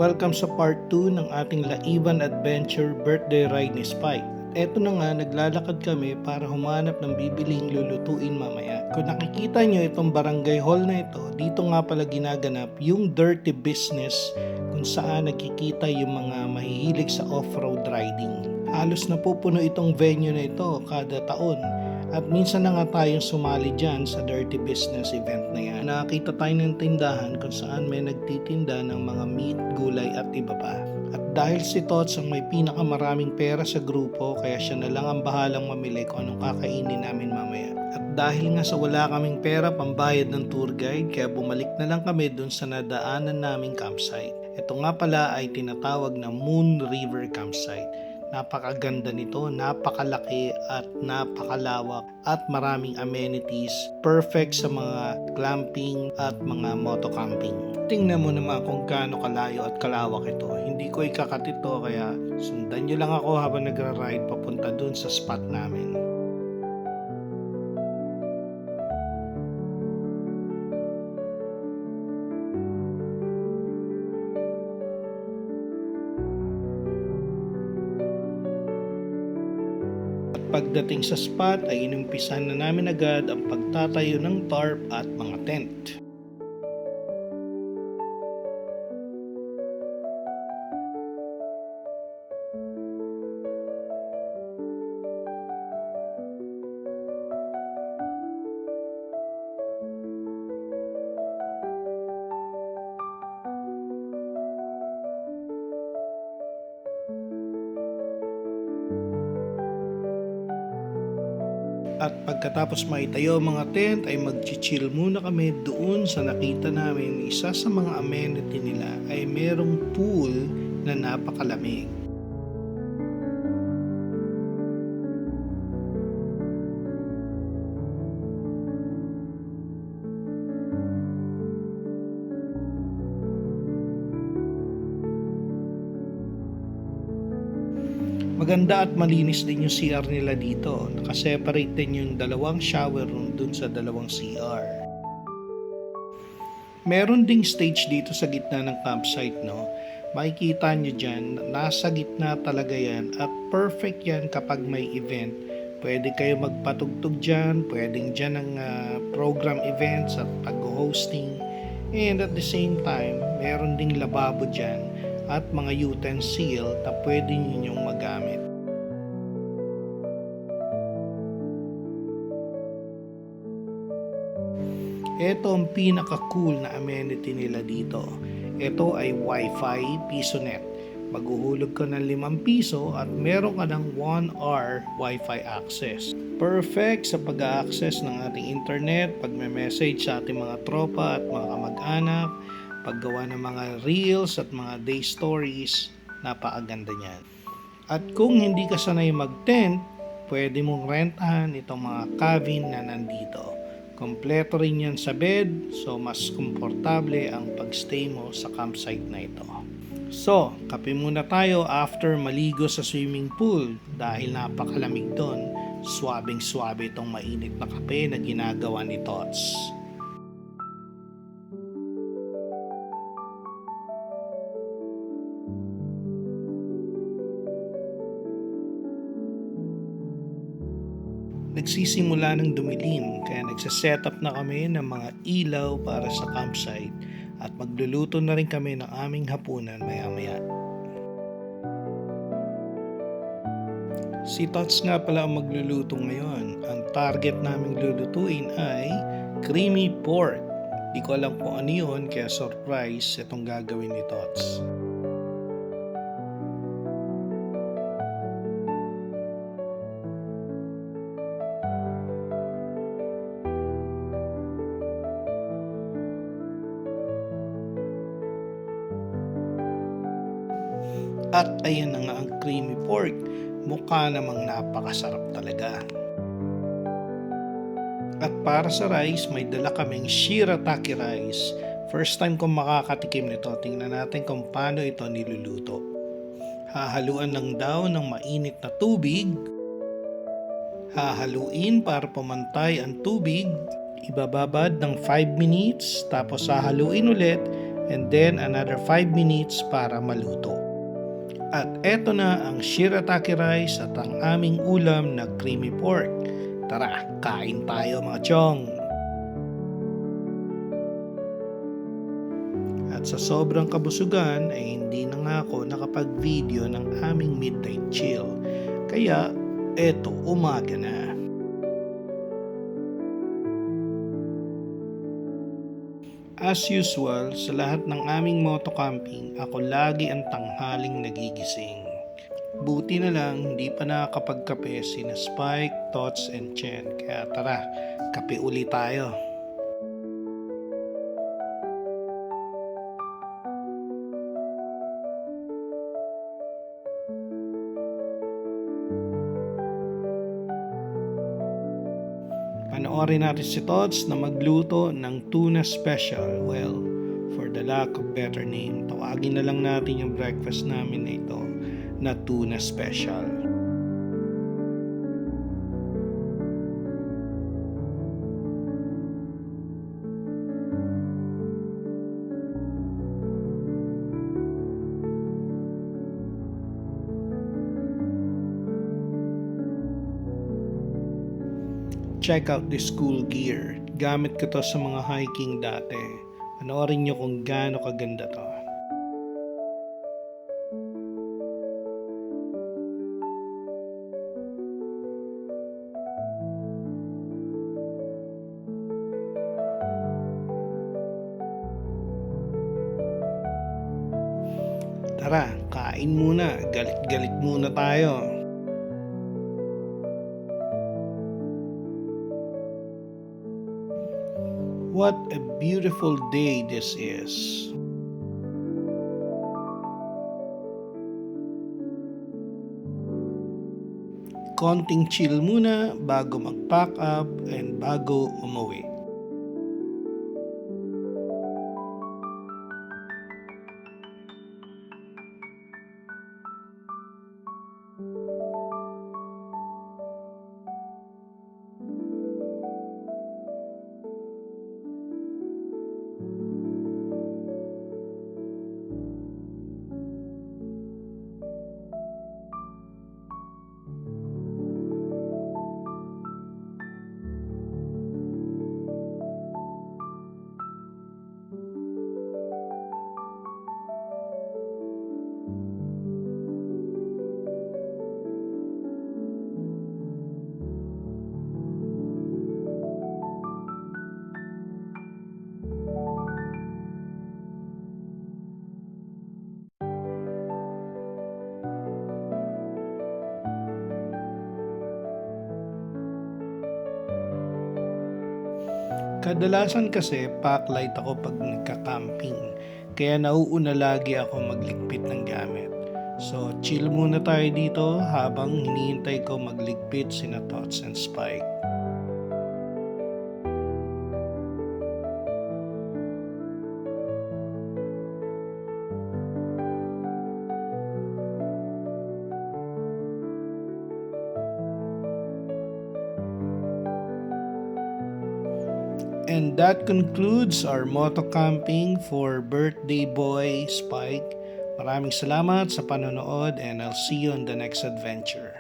Welcome sa part 2 ng ating Laiban Adventure Birthday Ride ni Spike. Eto na nga, naglalakad kami para humanap ng bibiling lulutuin mamaya. Kung nakikita nyo itong barangay hall na ito, dito nga pala ginaganap yung dirty business kung saan nakikita yung mga mahihilig sa off-road riding. Halos napupuno itong venue na ito kada taon. At minsan na nga tayong sumali dyan sa dirty business event na yan. Nakakita tayo ng tindahan kung saan may nagtitinda ng mga meat, gulay at iba pa. At dahil si Tots ang may pinakamaraming pera sa grupo, kaya siya na lang ang bahalang mamili kung anong kakainin namin mamaya. At dahil nga sa wala kaming pera pambayad ng tour guide, kaya bumalik na lang kami dun sa nadaanan naming campsite. Ito nga pala ay tinatawag na Moon River Campsite. Napakaganda nito, napakalaki at napakalawak at maraming amenities, perfect sa mga glamping at mga motocamping. Tingnan mo naman kung gaano kalayo at kalawak ito. Hindi ko ikakat ito, kaya sundan nyo lang ako habang nagra-ride papunta dun sa spot namin. Pagdating sa spot ay inumpisan na namin agad ang pagtatayo ng tarp at mga tent. At pagkatapos maitayo ang mga tent ay mag-chill muna kami doon sa nakita namin. Isa sa mga amenity nila ay merong pool na napakalamig. Maganda at malinis din yung CR nila dito. Nakaseparate din yung dalawang shower room dun sa dalawang CR. Meron ding stage dito sa gitna ng campsite, no? Makikita nyo dyan, nasa gitna talaga yan at perfect yan kapag may event. Pwede kayo magpatugtog dyan, pwedeng dyan ang program events at pag-hosting. And at the same time, meron ding lababo dyan at mga utensil na pwede ninyong magamit. Ito ang pinaka-cool na amenity nila dito. Ito ay Wi-Fi PisoNet. Maghuhulog ka ng 5 piso at meron ka ng 1 hour Wi-Fi access. Perfect sa pag-access ng ating internet, pag-message sa ating mga tropa at mga kamag-anak, paggawa ng mga reels at mga day stories, napakaganda niyan. At kung hindi ka sanay mag-tent, pwede mong rentahan itong mga cabin na nandito. Kompleto rin yan sa bed, so mas komportable ang pagstay mo sa campsite na ito. So, kape muna tayo after maligo sa swimming pool dahil napakalamig doon. Swabing-swabe itong mainit na kape na ginagawa ni Tots. Nagsisimula ng dumilim kaya nagsaset-up na kami ng mga ilaw para sa campsite at magluluto na rin kami ng aming hapunan maya-maya. Si Tots nga pala ang magluluto ngayon. Ang target naming lulutuin ay creamy pork. Di ko alam kung ano yun kaya surprise itong gagawin ni Tots. At ayan na nga ang creamy pork. Mukha namang napakasarap talaga. At para sa rice, may dala kaming shirataki rice. First time kong makakatikim nito. Tingnan natin kung paano ito niluluto. Hahaluan lang daw ng mainit na tubig. Hahaluin para pumantay ang tubig. Ibababad ng 5 minutes. Tapos hahaluin ulit. and then another 5 minutes para maluto. At eto na ang shirataki rice at ang aming ulam na creamy pork. Tara, kain tayo mga chong! At sa sobrang kabusugan ay hindi na nga ako nakapag-video ng aming midnight chill. Kaya eto, umaga na. As usual, sa lahat ng aming motocamping, ako lagi ang tanghaling nagigising. Buti na lang, hindi pa nakakapagkape sina Spike, Tots, and Chen. Kaya tara, kape uli tayo. Panoorin natin si Tots na magluto ng tuna special. Well, for the lack of better name, tawagin na lang natin yung breakfast namin na ito na tuna special. Check out this cool gear. Gamit ko to sa mga hiking dati. Panoorin nyo kung gaano kaganda to. Tara, kain muna. Galit-galit muna tayo. What a beautiful day this is. Konting chill muna bago mag-pack up and bago umuwi. Kadalasan kasi packlight ako pag nagka-camping, kaya nauuna lagi ako magligpit ng gamit. So chill muna tayo dito habang hinihintay ko magligpit sina Tots and Spike. And that concludes our moto camping for birthday boy Spike. Maraming salamat sa panonood and I'll see you on the next adventure.